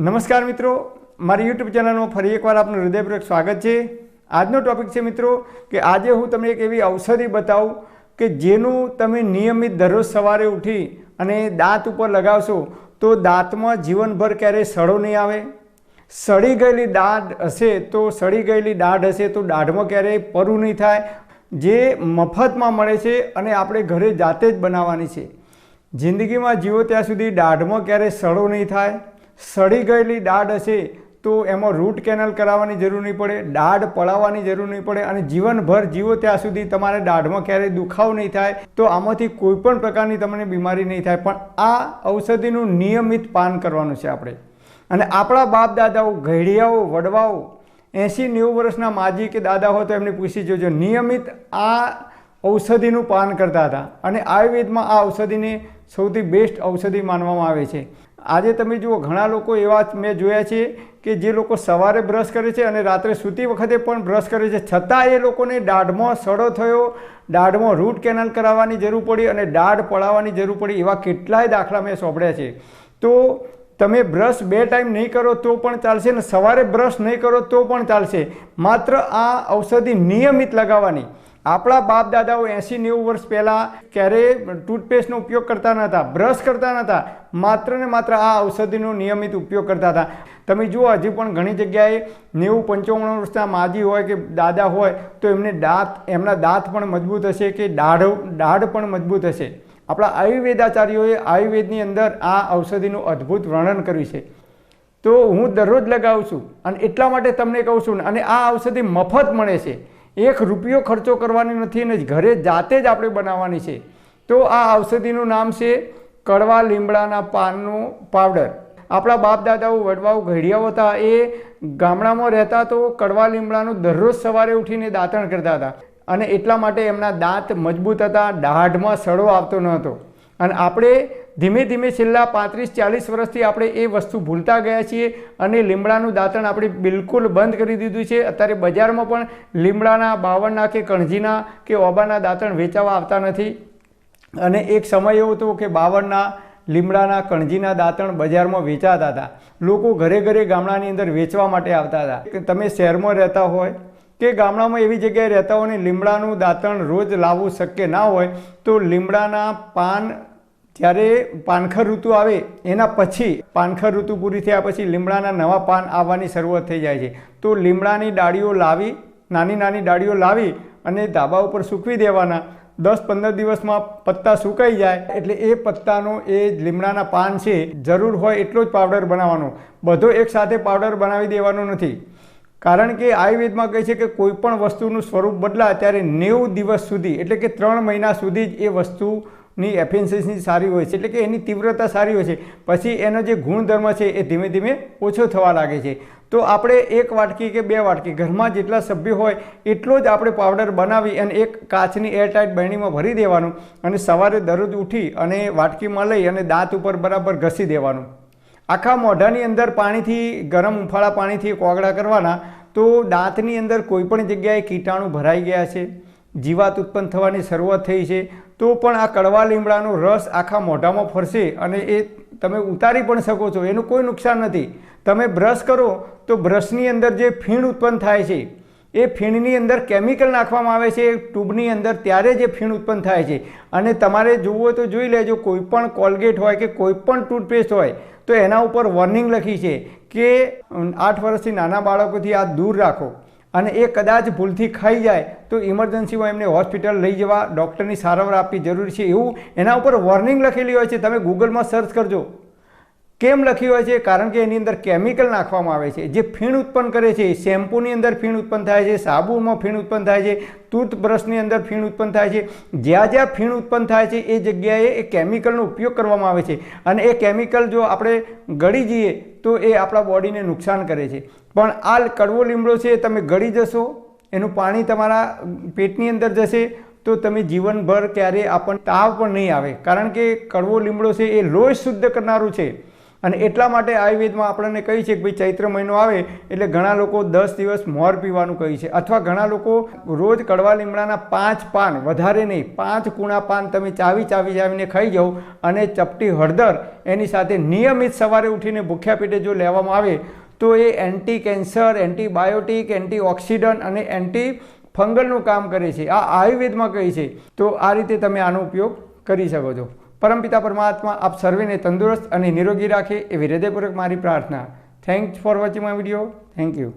નમસ્કાર મિત્રો, મારી યુટ્યુબ ચેનલમાં ફરી એકવાર આપનું હૃદયપૂર્વક સ્વાગત છે। આજનો ટોપિક છે મિત્રો કે આજે હું તમને એક એવી ઔષધિ બતાવું કે જેનું તમે નિયમિત દરરોજ સવારે ઉઠી અને દાંત ઉપર લગાવશો તો દાંતમાં જીવનભર ક્યારેય સડો નહીં આવે। સડી ગયેલી દાઢ હશે તો દાઢમાં ક્યારેય પરું નહીં થાય, જે મફતમાં મળે છે અને આપણે ઘરે જાતે જ બનાવવાની છે। જિંદગીમાં જીવો ત્યાં સુધી દાઢમાં ક્યારેય સડો નહીં થાય। સડી ગયેલી દાઢ હશે તો એમાં રૂટ કેનલ કરાવવાની જરૂર નહીં પડે, દાઢ પડાવવાની જરૂર નહીં પડે અને જીવનભર જીવો ત્યાં સુધી તમારે દાઢમાં ક્યારેય દુખાવો નહીં થાય। તો આમાંથી કોઈ પણ પ્રકારની તમને બીમારી નહીં થાય, પણ આ ઔષધિનું નિયમિત પાન કરવાનું છે આપણે। અને આપણા બાપ દાદાઓ, ઘડિયાઓ, વડવાઓ 80-90 વર્ષના માજી કે દાદા હોય તો એમને પૂછી જોજો, નિયમિત આ ઔષધિનું પાન કરતા હતા અને આયુર્વેદમાં આ ઔષધિને સૌથી બેસ્ટ ઔષધિ માનવામાં આવે છે। આજે તમે જુઓ, ઘણા લોકો એવા મેં જોયા છે કે જે લોકો સવારે બ્રશ કરે છે અને રાત્રે સૂતી વખતે પણ બ્રશ કરે છે, છતાં એ લોકોને દાઢમાં સડો થયો, દાઢમાં રૂટ કેનલ કરાવવાની જરૂર પડી અને દાઢ પડાવવાની જરૂર પડી, એવા કેટલાય દાખલા મેં સાંભળ્યા છે। તો તમે બ્રશ 2 ટાઈમ નહીં કરો તો પણ ચાલશે ને સવારે બ્રશ નહીં કરો તો પણ ચાલશે, માત્ર આ ઔષધિ નિયમિત લગાવવાની। આપણા બાપ દાદાઓ 80-90 વર્ષ પહેલાં ક્યારેય ટૂથપેસ્ટનો ઉપયોગ કરતા નહોતા, બ્રશ કરતા નહોતા, માત્ર ને માત્ર આ ઔષધિનો નિયમિત ઉપયોગ કરતા હતા। તમે જુઓ, હજી પણ ઘણી જગ્યાએ 90-95 વર્ષના માજી હોય કે દાદા હોય તો એમના દાંત પણ મજબૂત હશે કે દાઢ પણ મજબૂત હશે। આપણા આયુર્વેદાચાર્યોએ આયુર્વેદની અંદર આ ઔષધિનું અદ્ભુત વર્ણન કર્યું છે। તો હું દરરોજ લગાવું છું અને એટલા માટે તમને કહું છું, અને આ ઔષધિ મફત મળે છે, 1 રૂપિયો ખર્ચો કરવાની નથી અને ઘરે જાતે જ આપણે બનાવવાની છે। તો આ ઔષધિનું નામ છે કડવા લીમડાના પાનનો પાવડર। આપણા બાપ દાદાઓ, વડવાઓ, ઘડિયાઓ હતા, એ ગામડામાં રહેતા તો કડવા લીમડાનું દરરોજ સવારે ઉઠીને દાંતણ કરતા હતા અને એટલા માટે એમના દાંત મજબૂત હતા, દાઢમાં સડો આવતો ન હતો। અને આપણે ધીમે ધીમે છેલ્લા 35-40 વર્ષથી આપણે એ વસ્તુ ભૂલતા ગયા છીએ અને લીમડાનું દાંતણ આપણે બિલકુલ બંધ કરી દીધું છે। અત્યારે બજારમાં પણ લીમડાના, બાવળના કે કણજીના કે ઓબાના દાંતણ વેચાવા આવતા નથી। અને એક સમય એવો હતો કે બાવળના, લીમડાના, કણજીના દાંતણ બજારમાં વેચાતા હતા, લોકો ઘરે ઘરે ગામડાની અંદર વેચવા માટે આવતા હતા। તમે શહેરમાં રહેતા હોય કે ગામડામાં એવી જગ્યાએ રહેતા હોય ને લીમડાનું દાંતણ રોજ લાવવું શક્ય ના હોય તો લીમડાના પાન, જ્યારે પાનખર ઋતુ આવે એના પછી, પાનખર ઋતુ પૂરી થયા પછી લીમડાના નવા પાન આવવાની શરૂઆત થઈ જાય છે। તો લીમડાની ડાળીઓ લાવી, નાની નાની ડાળીઓ લાવી અને ધાબા ઉપર સૂકવી દેવાના। 10-15 દિવસમાં પત્તા સુકાઈ જાય એટલે એ પત્તાનો, એ લીમડાના પાન છે, જરૂર હોય એટલો જ પાવડર બનાવવાનો, બધો એકસાથે પાવડર બનાવી દેવાનો નથી। કારણ કે આયુર્વેદમાં કહે છે કે કોઈ પણ વસ્તુનું સ્વરૂપ બદલાય ત્યારે 90 દિવસ સુધી, એટલે કે 3 મહિના સુધી જ એ વસ્તુની એફિશિયન્સી સારી હોય છે, એટલે કે એની તીવ્રતા સારી હોય છે, પછી એનો જે ગુણધર્મ છે એ ધીમે ધીમે ઓછો થવા લાગે છે। તો આપણે 1 વાટકી કે 2 વાટકી, ઘરમાં જેટલા સભ્યો હોય એટલો જ આપણે પાવડર બનાવી અને એક કાચની એરટાઇટ બરણીમાં ભરી દેવાનું અને સવારે દરરોજ ઉઠી અને વાટકીમાં લઈ અને દાંત ઉપર બરાબર ઘસી દેવાનું। આખા મોઢાની અંદર પાણીથી, ગરમ ઉફાળા પાણીથી કોગળા કરવાના। તો દાંતની અંદર કોઈ પણ જગ્યાએ કીટાણુ ભરાઈ ગયા છે, જીવાત ઉત્પન્ન થવાની શરૂઆત થઈ છે, તો પણ આ કડવા લીમડાનો રસ આખા મોઢામાં ફરશે અને એ તમે ઉતારી પણ શકો છો, એનું કોઈ નુકસાન નથી। તમે બ્રશ કરો તો બ્રશની અંદર જે ફીણ ઉત્પન્ન થાય છે એ ફીણની અંદર કેમિકલ નાખવામાં આવે છે ટ્યુબની અંદર, ત્યારે જે ફીણ ઉત્પન્ન થાય છે। અને તમારે જોવું હોય તો જોઈ લેજો, કોઈ પણ કોલગેટ હોય કે કોઈ પણ ટૂથપેસ્ટ હોય તો એના ઉપર વોર્નિંગ લખી છે કે 8 વર્ષથી નાના બાળકોથી આ દૂર રાખો, અને એ કદાચ ભૂલથી ખાઈ જાય તો ઇમરજન્સીમાં એમને હોસ્પિટલ લઈ જવા, ડૉક્ટરની સારવાર આપવી જરૂરી છે, એવું એના ઉપર વોર્નિંગ લખેલી હોય છે। તમે ગૂગલમાં સર્ચ કરજો કેમ લખી હોય છે, કારણ કે એની અંદર કેમિકલ નાખવામાં આવે છે જે ફીણ ઉત્પન્ન કરે છે। શેમ્પૂની અંદર ફીણ ઉત્પન્ન થાય છે, સાબુમાં ફીણ ઉત્પન્ન થાય છે, ટૂથબ્રશની અંદર ફીણ ઉત્પન્ન થાય છે, જ્યાં જ્યાં ફીણ ઉત્પન્ન થાય છે એ જગ્યાએ એ કેમિકલનો ઉપયોગ કરવામાં આવે છે અને એ કેમિકલ જો આપણે ગળી જઈએ તો એ આપણા બોડીને નુકસાન કરે છે। પણ આ કડવો લીમડો છે, તમે ગળી જશો, એનું પાણી તમારા પેટની અંદર જશે તો તમે જીવનભર ક્યારે આપણને તાવ પણ નહીં આવે, કારણ કે કડવો લીમડો છે એ લોહી શુદ્ધ કરનારું છે। અને એટલા માટે આયુર્વેદમાં આપણને કહી છે કે ભાઈ ચૈત્ર મહિનો આવે એટલે ઘણા લોકો 10 દિવસ મોર પીવાનું કહે છે, અથવા ઘણા લોકો રોજ કડવા લીમડાના 5 પાન, વધારે નહીં 5 કૂણા પાન તમે ચાવીને ખાઈ જાઓ અને ચપટી હળદર એની સાથે નિયમિત સવારે ઉઠીને ભૂખ્યા પેટે જો લેવામાં આવે તો એ એન્ટી કેન્સર, એન્ટીબાયોટિક, એન્ટીઓક્સિડન્ટ અને એન્ટી ફંગલનું કામ કરે છે. આ આયુર્વેદમાં કહે છે. તો આ રીતે તમે આનો ઉપયોગ કરી શકો છો. પરમપિતા પરમાત્મા આપ સર્વેને તંદુરસ્ત અને નિરોગી રાખે એવી હૃદયપૂર્વક મારી પ્રાર્થના. Thanks for watching my video. Thank you.